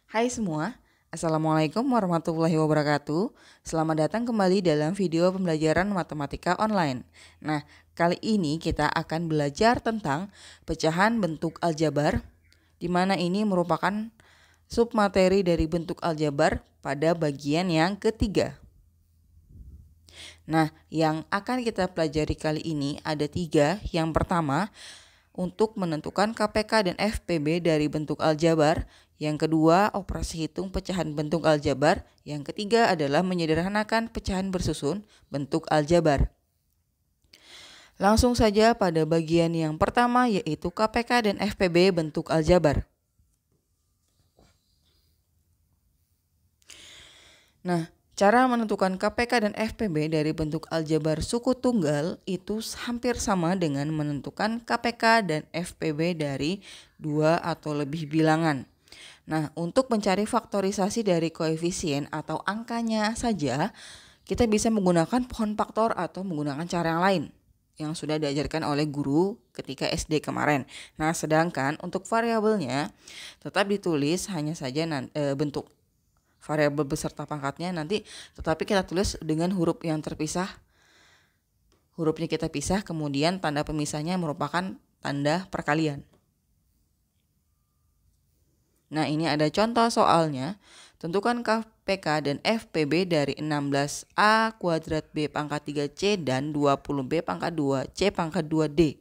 Hai semua, Assalamualaikum warahmatullahi wabarakatuh. Selamat datang kembali dalam video pembelajaran matematika online. Nah, kali ini kita akan belajar tentang pecahan bentuk aljabar, di mana ini merupakan submateri dari bentuk aljabar pada bagian yang ketiga. Nah, yang akan kita pelajari kali ini ada 3. Yang pertama, untuk menentukan KPK dan FPB dari bentuk aljabar. Yang kedua, operasi hitung pecahan bentuk aljabar. Yang ketiga adalah menyederhanakan pecahan bersusun bentuk aljabar. Langsung saja pada bagian yang pertama, yaitu KPK dan FPB bentuk aljabar. Nah, cara menentukan KPK dan FPB dari bentuk aljabar suku tunggal itu hampir sama dengan menentukan KPK dan FPB dari 2 atau lebih bilangan. Nah, untuk mencari faktorisasi dari koefisien atau angkanya saja, kita bisa menggunakan pohon faktor atau menggunakan cara yang lain yang sudah diajarkan oleh guru ketika SD kemarin. Nah, sedangkan untuk variabelnya tetap ditulis hanya saja bentuk variabel beserta pangkatnya nanti, tetapi kita tulis dengan huruf yang terpisah. Hurufnya kita pisah, kemudian tanda pemisahnya merupakan tanda perkalian. Nah, ini ada contoh soalnya. Tentukan KPK dan FPB dari 16A kuadrat B pangkat 3C dan 20B pangkat 2C pangkat 2D.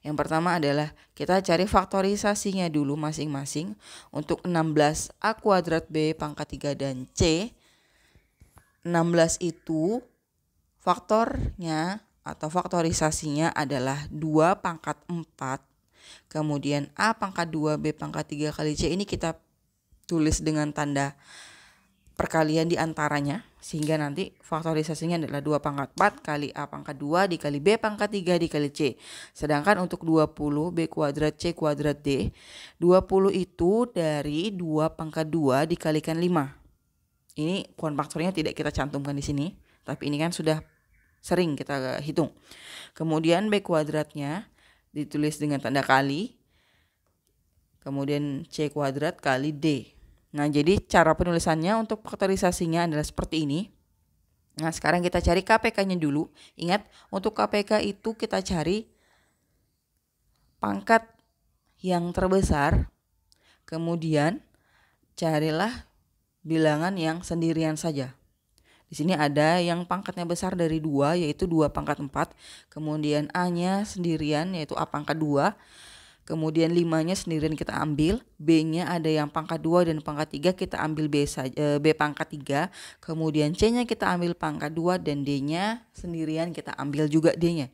Yang pertama adalah kita cari faktorisasinya dulu masing-masing. Untuk 16A kuadrat B pangkat 3 dan C, 16 itu faktornya atau faktorisasinya adalah 2 pangkat 4. Kemudian A pangkat 2 B pangkat 3 kali C ini kita tulis dengan tanda perkalian di antaranya, sehingga nanti faktorisasinya adalah 2 pangkat 4 kali A pangkat 2 dikali B pangkat 3 dikali C. Sedangkan untuk 20 B kuadrat C kuadrat D, 20 itu dari 2 pangkat 2 dikalikan 5. Ini pohon faktornya tidak kita cantumkan di sini, tapi ini kan sudah sering kita hitung. Kemudian B kuadratnya ditulis dengan tanda kali, kemudian C kuadrat kali D. Nah, jadi cara penulisannya untuk faktorisasinya adalah seperti ini. Nah, sekarang kita cari KPK-nya dulu. Ingat, untuk KPK itu kita cari pangkat yang terbesar, kemudian carilah bilangan yang sendirian saja. Di sini ada yang pangkatnya besar dari 2, yaitu 2 pangkat 4. Kemudian A-nya sendirian, yaitu A pangkat 2. Kemudian 5-nya sendirian kita ambil. B-nya ada yang pangkat 2 dan pangkat 3, kita ambil B pangkat 3. Kemudian C-nya kita ambil pangkat 2 dan D-nya sendirian kita ambil juga D-nya.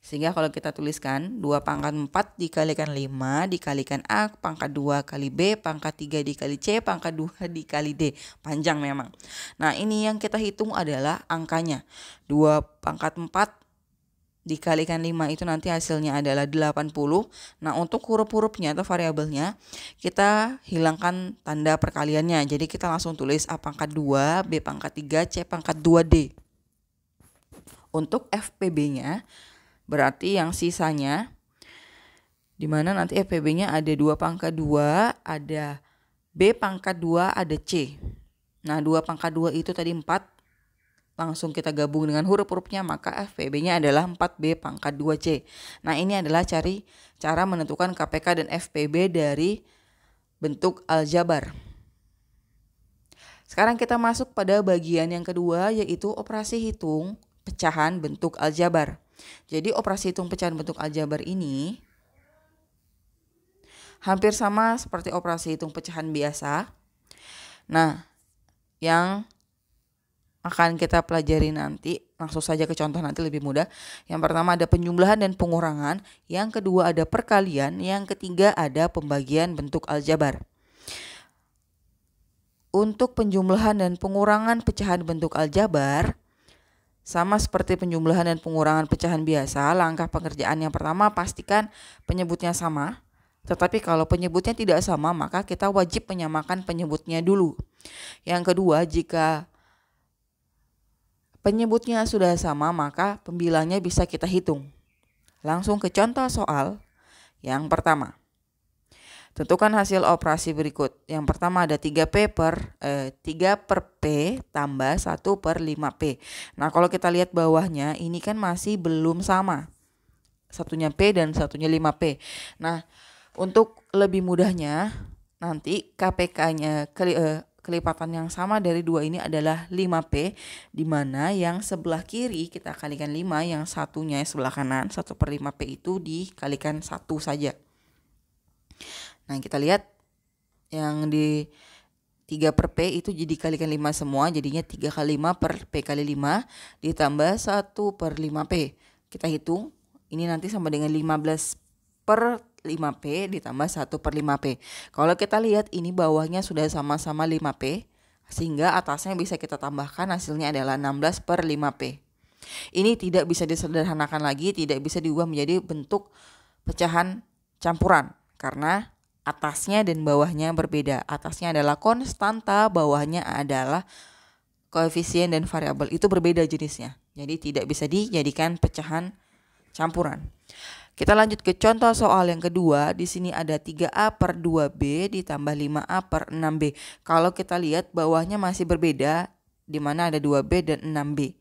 Sehingga kalau kita tuliskan 2 pangkat 4 dikalikan 5 dikalikan A pangkat 2 kali B pangkat 3 dikali C pangkat 2 dikali D. Panjang memang. Nah, ini yang kita hitung adalah angkanya. 2 pangkat 4 dikalikan 5 itu nanti hasilnya adalah 80. Nah, untuk huruf-hurufnya atau variabelnya kita hilangkan tanda perkaliannya. Jadi kita langsung tulis A pangkat 2, B pangkat 3, C pangkat 2D. Untuk FPB-nya berarti yang sisanya, dimana nanti FPB-nya ada 2 pangkat 2, ada B pangkat 2, ada C. Nah, 2 pangkat 2 itu tadi 4. Langsung kita gabung dengan huruf-hurufnya, maka FPB-nya adalah 4B pangkat 2C. Nah, ini adalah cara menentukan KPK dan FPB dari bentuk aljabar. Sekarang kita masuk pada bagian yang kedua, yaitu operasi hitung pecahan bentuk aljabar. Jadi operasi hitung pecahan bentuk aljabar ini hampir sama seperti operasi hitung pecahan biasa. Nah, yang akan kita pelajari nanti, langsung saja ke contoh nanti lebih mudah. Yang pertama ada penjumlahan dan pengurangan, yang kedua ada perkalian, yang ketiga ada pembagian bentuk aljabar. Untuk penjumlahan dan pengurangan pecahan bentuk aljabar, sama seperti penjumlahan dan pengurangan pecahan biasa, langkah pengerjaan yang pertama pastikan penyebutnya sama. Tetapi kalau penyebutnya tidak sama, maka kita wajib menyamakan penyebutnya dulu. Yang kedua, jika penyebutnya sudah sama, maka pembilangnya bisa kita hitung. Langsung ke contoh soal yang pertama. Tentukan hasil operasi berikut. Yang pertama ada 3 per P tambah 1 per 5P. Nah, kalau kita lihat bawahnya, ini kan masih belum sama. Satunya P dan satunya 5P. Nah, untuk lebih mudahnya, nanti KPK-nya kelipatan yang sama dari 2 ini adalah 5P, di mana yang sebelah kiri kita kalikan 5, yang satunya sebelah kanan 1 per 5P itu dikalikan 1 saja. Nah, kita lihat yang di 3 per P itu jadi kalikan 5 semua, jadinya 3 kali 5 per P kali 5 ditambah 1 per 5P. Kita hitung, ini nanti sama dengan 15 per 5P ditambah 1 per 5P. Kalau kita lihat ini bawahnya sudah sama-sama 5P, sehingga atasnya bisa kita tambahkan, hasilnya adalah 16 per 5P. Ini tidak bisa disederhanakan lagi, tidak bisa diubah menjadi bentuk pecahan campuran, karena atasnya dan bawahnya berbeda. Atasnya adalah konstanta, bawahnya adalah koefisien dan variabel. Itu berbeda jenisnya. Jadi tidak bisa dijadikan pecahan campuran. Kita lanjut ke contoh soal yang kedua. Di sini ada 3A per 2B ditambah 5A per 6B. Kalau kita lihat bawahnya masih berbeda, di mana ada 2B dan 6B.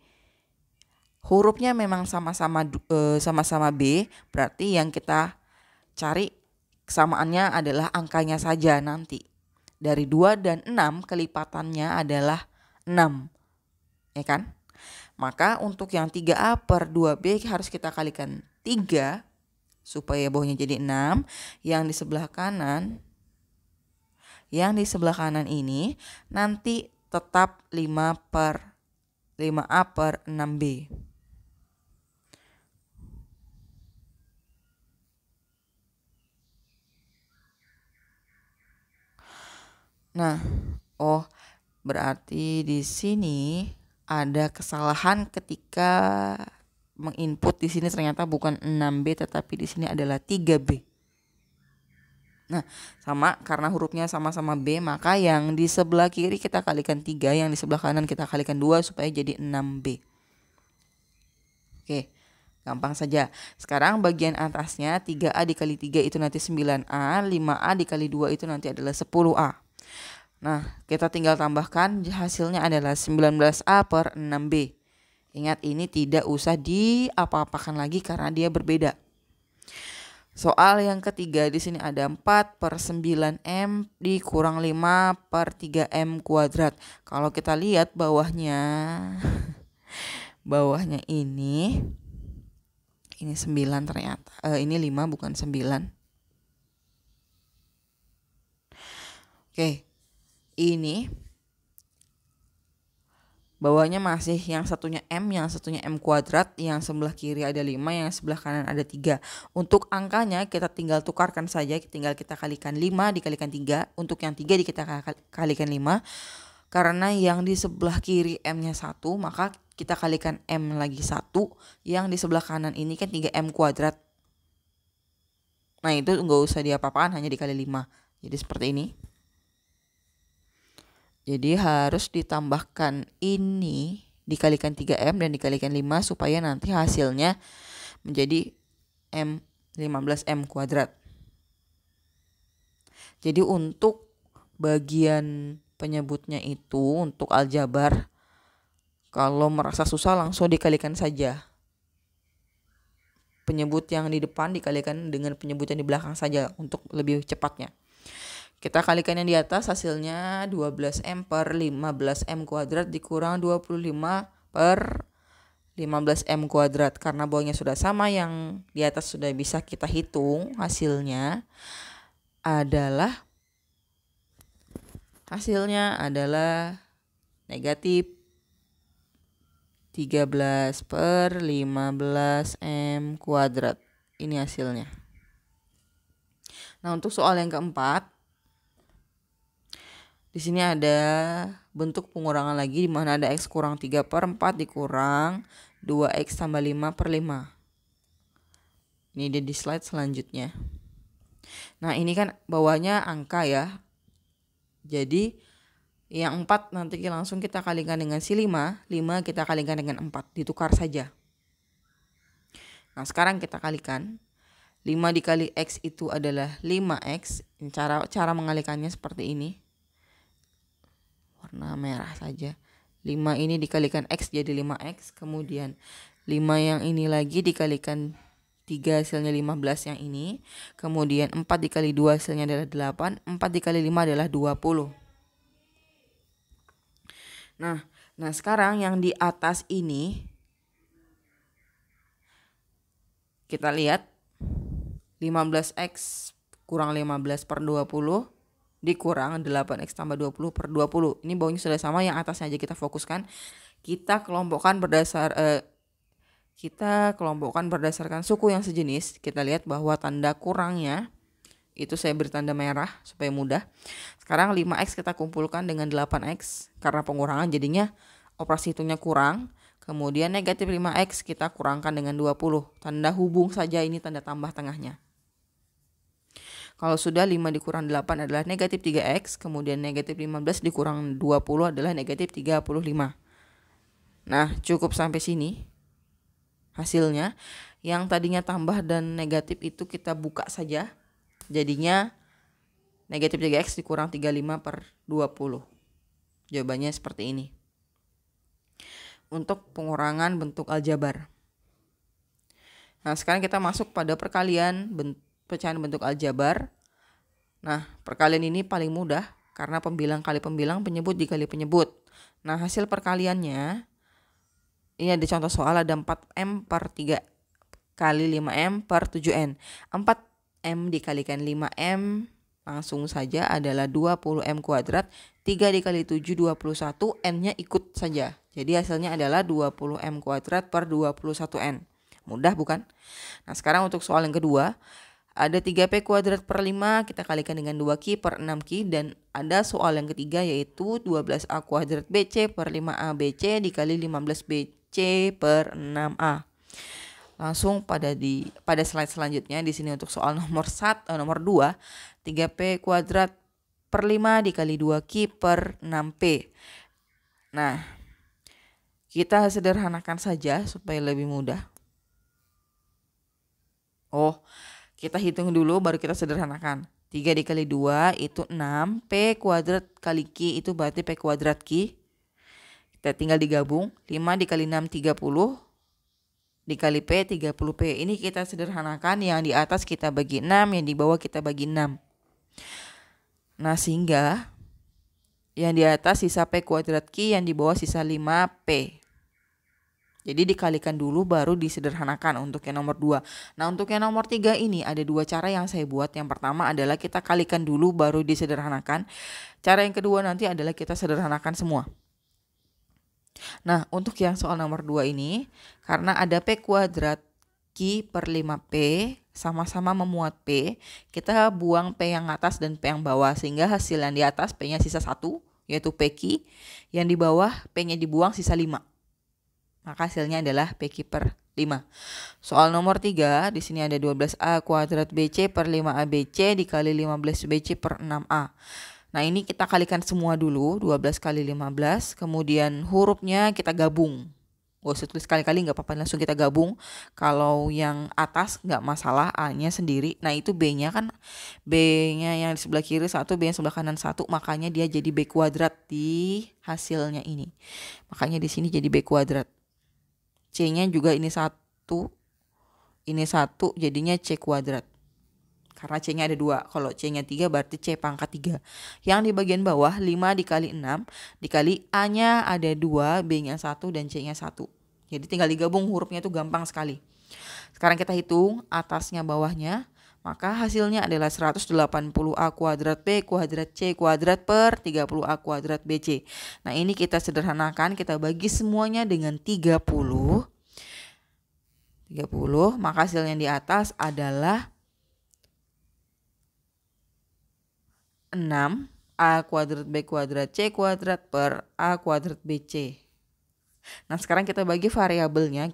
Hurufnya memang sama-sama B, berarti yang kita cari kesamaannya adalah angkanya saja nanti. Dari 2 dan 6 kelipatannya adalah 6. Ya kan? Maka untuk yang 3A per 2B harus kita kalikan 3 supaya bawahnya jadi 6. Yang di sebelah kanan ini nanti tetap 5A per 6B. Nah, berarti di sini ada kesalahan ketika menginput. Di sini ternyata bukan 6B tetapi di sini adalah 3B. Nah, sama karena hurufnya sama-sama B, maka yang di sebelah kiri kita kalikan 3, yang di sebelah kanan kita kalikan 2 supaya jadi 6B. Oke. Gampang saja. Sekarang bagian atasnya 3A dikali 3 itu nanti 9A, 5A dikali 2 itu nanti adalah 10A. Nah, kita tinggal tambahkan, hasilnya adalah 19A per 6B. Ingat, ini tidak usah diapa-apakan lagi karena dia berbeda. Soal yang ketiga, di sini ada 4 per 9M dikurang 5 per 3M kuadrat. Kalau kita lihat bawahnya ini 9 ternyata. Ini 5 bukan 9. Oke. Ini bawahnya masih yang satunya M, yang satunya M kuadrat, yang sebelah kiri ada 5, yang sebelah kanan ada 3. Untuk angkanya kita tinggal tukarkan saja, tinggal kita kalikan 5 dikalikan 3. Untuk yang 3 kita kalikan 5. Karena yang di sebelah kiri M-nya 1, maka kita kalikan M lagi 1. Yang di sebelah kanan ini kan 3M kuadrat. Nah, itu nggak usah diapa-apakan, hanya dikali 5. Jadi seperti ini. Jadi harus ditambahkan ini dikalikan 3M dan dikalikan 5 supaya nanti hasilnya menjadi 15M kuadrat. Jadi untuk bagian penyebutnya itu untuk aljabar, kalau merasa susah langsung dikalikan saja. Penyebut yang di depan dikalikan dengan penyebut yang di belakang saja untuk lebih cepatnya. Kita kalikan yang di atas, hasilnya 12M per 15M kuadrat dikurang 25 per 15M kuadrat. Karena bawahnya sudah sama, yang di atas sudah bisa kita hitung, hasilnya adalah negatif 13 per 15M kuadrat. Ini hasilnya. Nah, untuk soal yang keempat, di sini ada bentuk pengurangan lagi, di mana ada X kurang 3 per 4 dikurang 2X tambah 5 per 5. Ini dia di slide selanjutnya. Nah, ini kan bawahnya angka ya. Jadi yang 4 nanti langsung kita kalikan dengan si 5 kita kalikan dengan 4, ditukar saja. Nah, sekarang kita kalikan 5 dikali X itu adalah 5X. Cara mengalikannya seperti ini. Warna merah saja. 5 ini dikalikan X jadi 5X. Kemudian 5 yang ini lagi dikalikan 3 hasilnya 15 yang ini. Kemudian 4 dikali 2 hasilnya adalah 8. 4 dikali 5 adalah 20. Nah sekarang yang di atas ini kita lihat 15X kurang 15 per 20 dikurang 8X tambah 20 per 20. Ini bawahnya sudah sama, yang atasnya aja kita fokuskan. Kita kelompokkan berdasarkan suku yang sejenis. Kita lihat bahwa tanda kurangnya itu saya beri tanda merah supaya mudah. Sekarang 5X kita kumpulkan dengan 8X. Karena pengurangan jadinya operasi hitungnya kurang. Kemudian negatif 5X kita kurangkan dengan 20. Tanda hubung saja, ini tanda tambah tengahnya. Kalau sudah 5 dikurang 8 adalah negatif 3X. Kemudian negatif 15 dikurang 20 adalah negatif 35. Nah cukup sampai sini hasilnya. Yang tadinya tambah dan negatif itu kita buka saja. Jadinya negatif 3X dikurang 35 per 20. Jawabannya seperti ini. Untuk pengurangan bentuk aljabar. Nah sekarang kita masuk pada perkalian pecahan bentuk aljabar. Nah perkalian ini paling mudah karena pembilang kali pembilang, penyebut dikali penyebut. Nah hasil perkaliannya, ini ada contoh soal, ada 4M per 3 kali 5M per 7N. 4M dikalikan 5M langsung saja adalah 20M kuadrat. 3 dikali 7 21, N-nya ikut saja. Jadi hasilnya adalah 20M kuadrat per 21N. Mudah bukan? Nah sekarang untuk soal yang kedua, ada 3P kuadrat per 5 kita kalikan dengan 2Q per 6Q. Dan ada soal yang ketiga yaitu 12A kuadrat BC per 5A BC dikali 15BC per 6A. Langsung pada slide selanjutnya, di sini untuk soal nomor 2, 3P kuadrat per 5 dikali 2Q per 6P. Nah kita sederhanakan saja supaya lebih mudah. Kita hitung dulu baru kita sederhanakan. 3 dikali 2 itu 6. P kuadrat kali Q itu berarti P kuadrat Q. Kita tinggal digabung. 5 dikali 6 30. Dikali P 30P. Ini kita sederhanakan. Yang di atas kita bagi 6. Yang di bawah kita bagi 6. Nah sehingga yang di atas sisa P kuadrat Q. Yang di bawah sisa 5P. Jadi dikalikan dulu baru disederhanakan untuk yang nomor 2. Nah untuk yang nomor 3 ini ada 2 cara yang saya buat. Yang pertama adalah kita kalikan dulu baru disederhanakan. Cara yang kedua nanti adalah kita sederhanakan semua. Nah untuk yang soal nomor 2 ini, karena ada P kuadrat Q per 5P sama-sama memuat P, kita buang P yang atas dan P yang bawah. Sehingga hasil yang di atas P-nya sisa 1 yaitu PQ. Yang di bawah P-nya dibuang sisa 5. Maka hasilnya adalah PQ per 5. Soal nomor 3, di sini ada 12A kuadrat BC per 5A BC dikali 15 BC per 6A. Nah ini kita kalikan semua dulu, 12 kali 15, kemudian hurufnya kita gabung. Gak usah tulis kali-kali, gak apa-apa, langsung kita gabung. Kalau yang atas gak masalah, A-nya sendiri. Nah itu B-nya kan, B-nya yang di sebelah kiri 1, B yang sebelah kanan 1, makanya dia jadi B kuadrat di hasilnya ini. Makanya di sini jadi B kuadrat. C-nya juga ini 1, ini 1, jadinya C kuadrat. Karena C-nya ada 2, kalau C-nya 3 berarti C pangkat 3. Yang di bagian bawah 5 dikali 6, dikali A-nya ada 2, B-nya 1, dan C-nya 1. Jadi tinggal digabung hurufnya itu gampang sekali. Sekarang kita hitung atasnya bawahnya, maka hasilnya adalah 180A kuadrat B kuadrat C kuadrat per 30A kuadrat BC. Nah ini kita sederhanakan, kita bagi semuanya dengan 30, maka hasil yang di atas adalah 6A kuadrat B kuadrat C kuadrat per A kuadrat BC. Nah sekarang kita bagi variabelnya,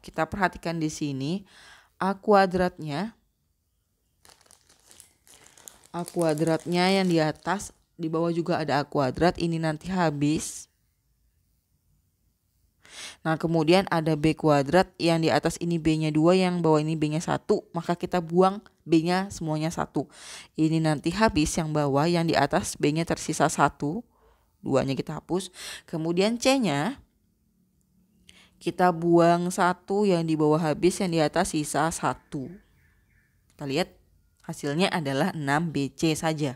kita perhatikan di sini A kuadratnya yang di atas, di bawah juga ada A kuadrat, ini nanti habis. Nah, kemudian ada B kuadrat yang di atas ini B-nya 2, yang bawah ini B-nya 1, maka kita buang B-nya semuanya 1. Ini nanti habis yang bawah, yang di atas B-nya tersisa 1, 2-nya kita hapus. Kemudian C-nya kita buang 1, yang di bawah habis, yang di atas sisa 1. Kita lihat hasilnya adalah 6BC saja.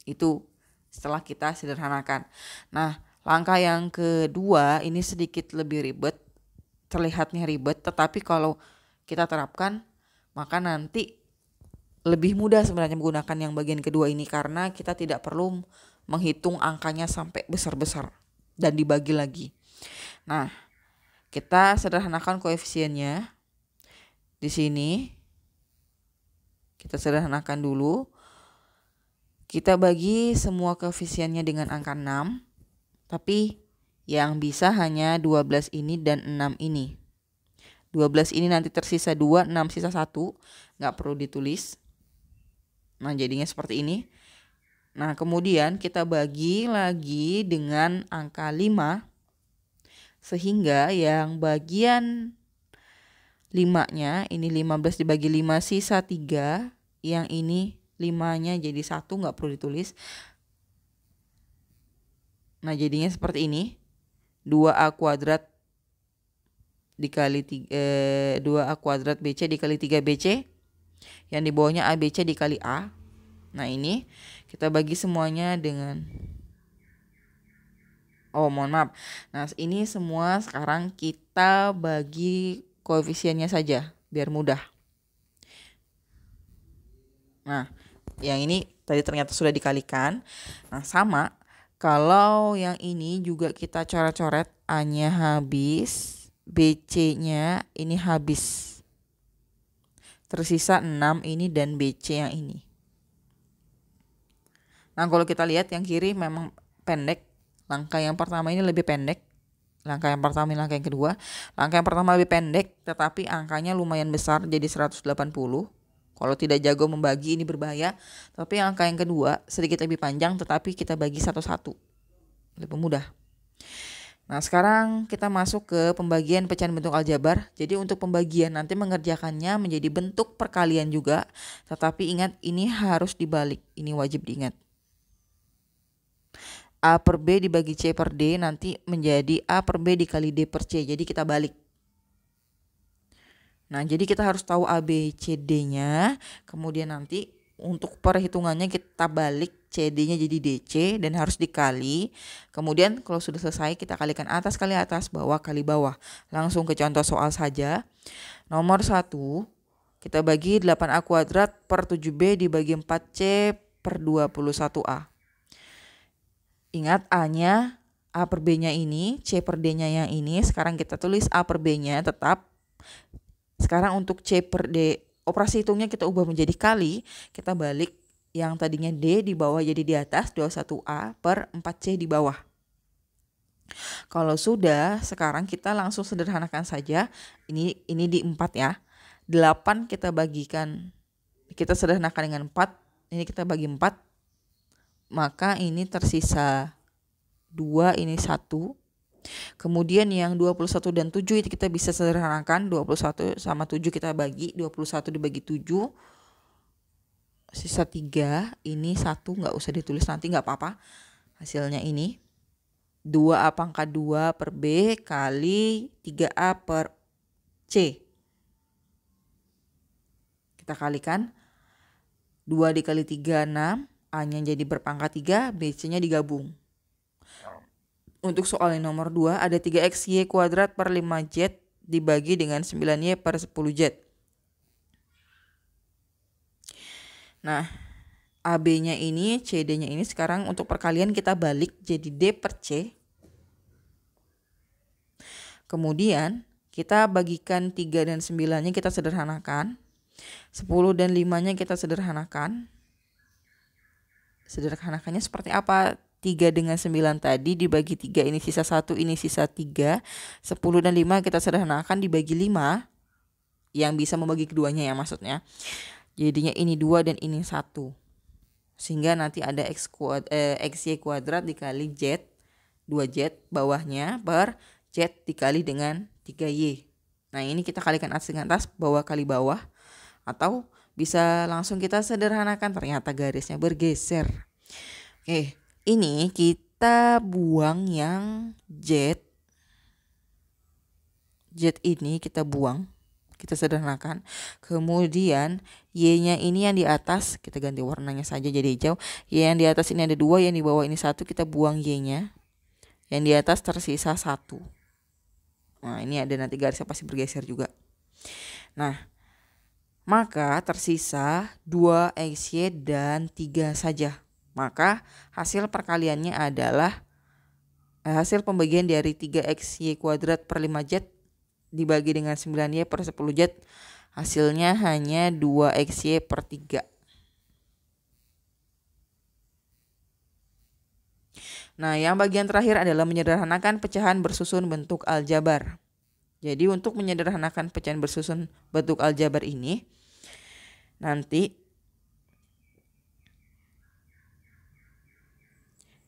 Itu setelah kita sederhanakan. Nah, langkah yang kedua ini sedikit lebih ribet, terlihatnya ribet, tetapi kalau kita terapkan maka nanti lebih mudah sebenarnya menggunakan yang bagian kedua ini, karena kita tidak perlu menghitung angkanya sampai besar-besar dan dibagi lagi. Nah, kita sederhanakan koefisiennya. Di sini kita sederhanakan dulu. Kita bagi semua koefisiennya dengan angka 6, tapi yang bisa hanya 12 ini dan 6 ini. 12 ini nanti tersisa 2, 6 sisa 1, nggak perlu ditulis. Nah, jadinya seperti ini. Nah, kemudian kita bagi lagi dengan angka 5, sehingga yang bagian 5-nya, ini 15 dibagi 5 sisa 3, yang ini 5-nya jadi 1, nggak perlu ditulis. Nah, jadinya seperti ini. 2A kuadrat dikali 2A kuadrat BC dikali 3BC. Yang di bawahnya ABC dikali A. Nah, ini kita bagi semuanya dengan mohon maaf. Nah, ini semua sekarang kita bagi koefisiennya saja biar mudah. Nah, yang ini tadi ternyata sudah dikalikan. Nah, sama kalau yang ini juga kita coret-coret, A-nya habis, BC-nya ini habis. Tersisa 6 ini dan BC yang ini. Nah, kalau kita lihat yang kiri memang pendek. Langkah yang pertama ini lebih pendek. Langkah yang pertama ini langkah yang kedua. Langkah yang pertama lebih pendek, tetapi angkanya lumayan besar, jadi 180. Kalau tidak jago membagi ini berbahaya. Tapi angka yang kedua sedikit lebih panjang, tetapi kita bagi satu-satu. Lebih mudah. Nah, sekarang kita masuk ke pembagian pecahan bentuk aljabar. Jadi untuk pembagian nanti mengerjakannya menjadi bentuk perkalian juga. Tetapi ingat, ini harus dibalik. Ini wajib diingat. A per B dibagi C per D nanti menjadi A per B dikali D per C. Jadi kita balik. Nah, jadi kita harus tahu A, B, C, D-nya. Kemudian nanti untuk perhitungannya kita balik CD-nya jadi DC dan harus dikali. Kemudian kalau sudah selesai kita kalikan atas kali atas, bawah kali bawah. Langsung ke contoh soal saja. Nomor 1, kita bagi 8A kuadrat per 7B dibagi 4C per 21A. Ingat, A-nya, A per B-nya ini, C per D-nya yang ini. Sekarang kita tulis A per B-nya tetap. Sekarang untuk C per D, operasi hitungnya kita ubah menjadi kali. Kita balik yang tadinya D di bawah jadi di atas, 21A per 4C di bawah. Kalau sudah, sekarang kita langsung sederhanakan saja. Ini di 4 ya. 8 kita bagikan, kita sederhanakan dengan 4. Ini kita bagi 4. Maka ini tersisa 2, ini 1. Kemudian yang 21 dan 7 itu kita bisa sederhanakan. 21 sama 7 kita bagi. 21 dibagi 7. Sisa 3. Ini 1 nggak usah ditulis nanti, nggak apa-apa. Hasilnya ini 2A pangkat 2 per B kali 3A per C. Kita kalikan. 2 dikali 3, 6. A-nya jadi berpangkat 3, B-C-nya digabung. Untuk soal yang nomor 2, ada 3XY kuadrat per 5Z dibagi dengan 9Y per 10Z. Nah, AB-nya ini, CD-nya ini sekarang untuk perkalian kita balik jadi D per C. Kemudian kita bagikan 3 dan 9-nya kita sederhanakan. 10 dan 5-nya kita sederhanakan. Sederhanakannya seperti apa? 3 dengan 9 tadi dibagi 3, ini sisa 1, ini sisa 3. 10 dan 5 kita sederhanakan dibagi 5. Yang bisa membagi keduanya ya maksudnya. Jadinya ini 2 dan ini 1. Sehingga nanti ada XY kuadrat dikali Z, 2Z bawahnya per Z dikali dengan 3Y. Nah ini kita kalikan atas dengan atas, bawah kali bawah. Atau bisa langsung kita sederhanakan, ternyata garisnya bergeser. Oke, ini kita buang yang Z. Z ini kita buang, kita sederhanakan. Kemudian Y-nya ini yang di atas, kita ganti warnanya saja jadi hijau. Y yang di atas ini ada 2, yang di bawah ini 1, kita buang Y-nya. Yang di atas tersisa 1. Nah ini ada nanti garisnya pasti bergeser juga. Nah maka tersisa 2XY dan 3 saja. Maka hasil perkaliannya adalah hasil pembagian dari 3XY kuadrat per 5Z dibagi dengan 9Y per 10Z. Hasilnya hanya 2XY per 3. Nah yang bagian terakhir adalah menyederhanakan pecahan bersusun bentuk aljabar. Jadi untuk menyederhanakan pecahan bersusun bentuk aljabar ini, nanti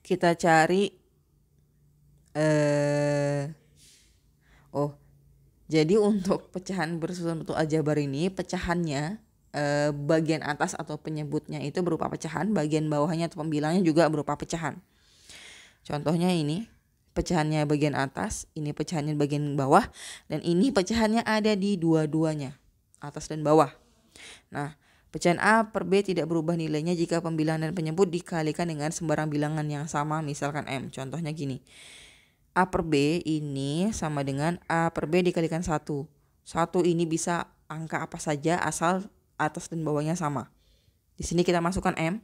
kita cari jadi untuk pecahan bersusun bentuk aljabar ini, pecahannya bagian atas atau penyebutnya itu berupa pecahan, bagian bawahnya atau pembilangnya juga berupa pecahan. Contohnya ini pecahannya bagian atas, ini pecahannya bagian bawah, dan ini pecahannya ada di dua-duanya, atas dan bawah. Nah, pecahan A per B tidak berubah nilainya jika pembilang dan penyebut dikalikan dengan sembarang bilangan yang sama, misalkan M. Contohnya gini, A per B ini sama dengan A per B dikalikan 1. 1 ini bisa angka apa saja asal atas dan bawahnya sama. Di sini kita masukkan M.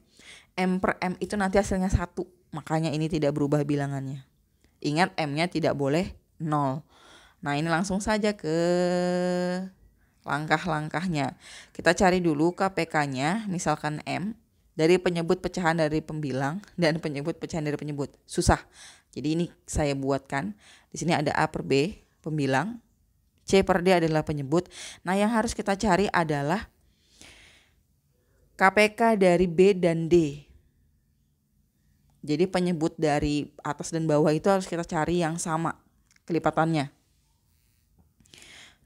M per M itu nanti hasilnya 1, makanya ini tidak berubah bilangannya. Ingat M-nya tidak boleh 0. Nah ini langsung saja ke langkah-langkahnya. Kita cari dulu KPK-nya, misalkan M, dari penyebut pecahan dari pembilang dan penyebut pecahan dari penyebut. Susah. Jadi ini saya buatkan. Di sini ada A per B, pembilang. C per D adalah penyebut. Nah yang harus kita cari adalah KPK dari B dan D. Jadi penyebut dari atas dan bawah itu harus kita cari yang sama kelipatannya.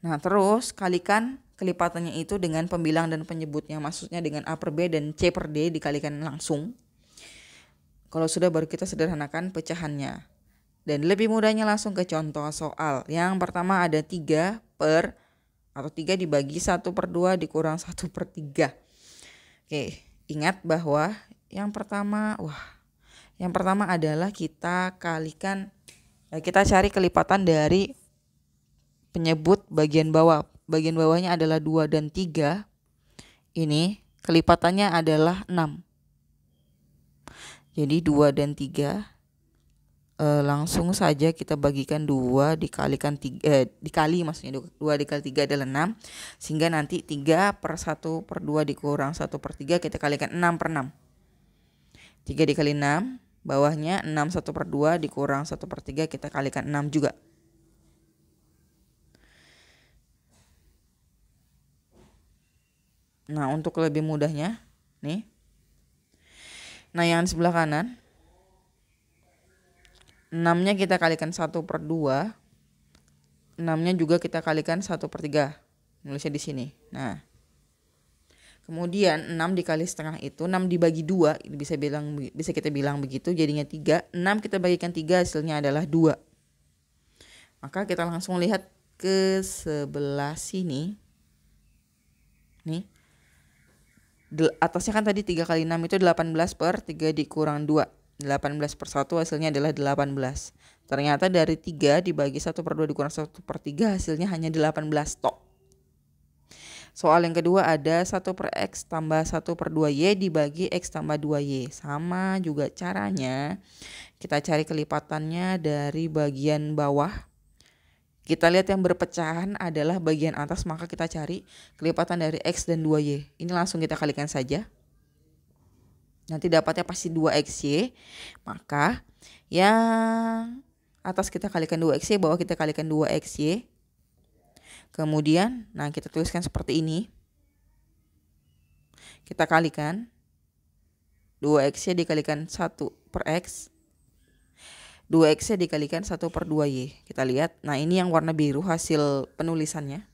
Nah terus kalikan kelipatannya itu dengan pembilang dan penyebutnya. Maksudnya dengan A per B dan C per D dikalikan langsung. Kalau sudah baru kita sederhanakan pecahannya. Dan lebih mudahnya langsung ke contoh soal. Yang pertama ada 3 dibagi 1 per 2 dikurang 1 per 3. Oke, ingat bahwa yang pertama adalah kita cari kelipatan dari penyebut bagian bawah. Bagian bawahnya adalah 2 dan 3. Ini kelipatannya adalah 6. Jadi 2 dan 3 langsung saja kita bagikan 2 dikalikan 3 maksudnya 2 dikali 3 adalah 6, sehingga nanti 3 per 1 per 2 dikurang 1 per 3 kita kalikan 6 per 6. 3 dikali 6 bawahnya 6 1 per 2 dikurang 1 per 3 kita kalikan 6 juga. Nah untuk lebih mudahnya nih, nah yang sebelah kanan 6-nya kita kalikan 1 per 2, 6-nya juga kita kalikan 1 per 3, nulisnya di sini. Nah kemudian 6 dikali setengah itu 6 dibagi 2, bisa kita bilang begitu, jadinya 3. 6 kita bagikan 3 hasilnya adalah 2. Maka kita langsung lihat ke sebelah sini. Nih. Atasnya kan tadi 3 kali 6 itu 18 per 3 dikurang 2. 18 per 1 hasilnya adalah 18. Ternyata dari 3 dibagi 1 per 2 dikurang 1 per 3 hasilnya hanya 18 tok. Soal yang kedua ada 1 per X tambah 1 per 2Y dibagi X tambah 2Y. Sama juga caranya. Kita cari kelipatannya dari bagian bawah. Kita lihat yang berpecahan adalah bagian atas, maka kita cari kelipatan dari X dan 2Y. Ini langsung kita kalikan saja. Nanti dapatnya pasti 2XY. Maka yang atas kita kalikan 2XY, bawah kita kalikan 2XY. Kemudian, nah kita tuliskan seperti ini. Kita kalikan 2XY dikalikan 1 per X 2x dikalikan 1/2y. Kita lihat. Nah, ini yang warna biru hasil penulisannya.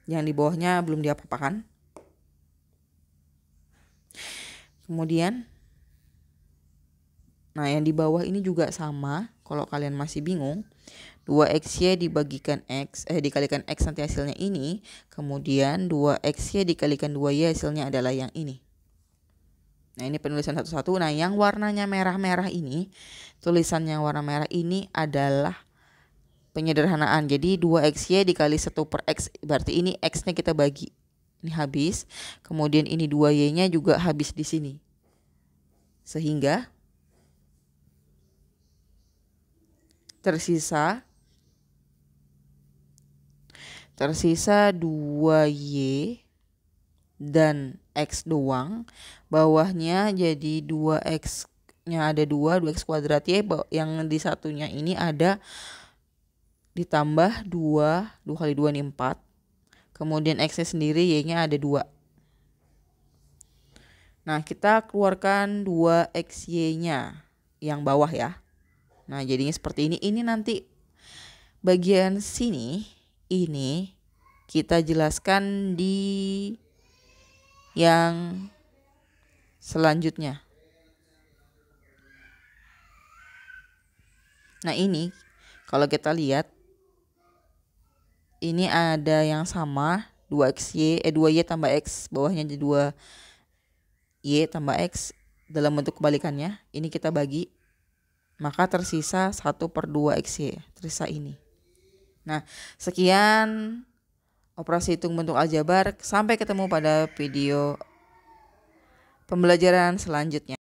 Yang di bawahnya belum diapa-apakan. Kemudian, nah yang di bawah ini juga sama. Kalau kalian masih bingung, 2xy dikalikan x nanti hasilnya ini. Kemudian 2xy dikalikan 2y hasilnya adalah yang ini. Nah, ini penulisan satu-satu. Nah, yang warnanya merah-merah ini, tulisannya warna merah ini adalah penyederhanaan. Jadi 2xy dikali 1/x, berarti ini x-nya kita bagi. Ini habis. Kemudian ini 2y-nya juga habis di sini. Sehingga tersisa 2y dan x doang. Bawahnya jadi 2x-nya ada 2x kuadrat y, yang di satunya ini ada ditambah 2 kali 2 ini 4. Kemudian x-nya sendiri y-nya ada 2. Nah, kita keluarkan 2xy-nya yang bawah ya. Nah, jadinya seperti ini. Ini nanti bagian sini ini kita jelaskan di yang selanjutnya. Nah, ini kalau kita lihat ini ada yang sama, 2y tambah x, bawahnya jadi 2y tambah x dalam bentuk kebalikannya. Ini kita bagi, maka tersisa 1/2xy, tersisa ini. Nah, sekian operasi hitung bentuk aljabar. Sampai ketemu pada video pembelajaran selanjutnya.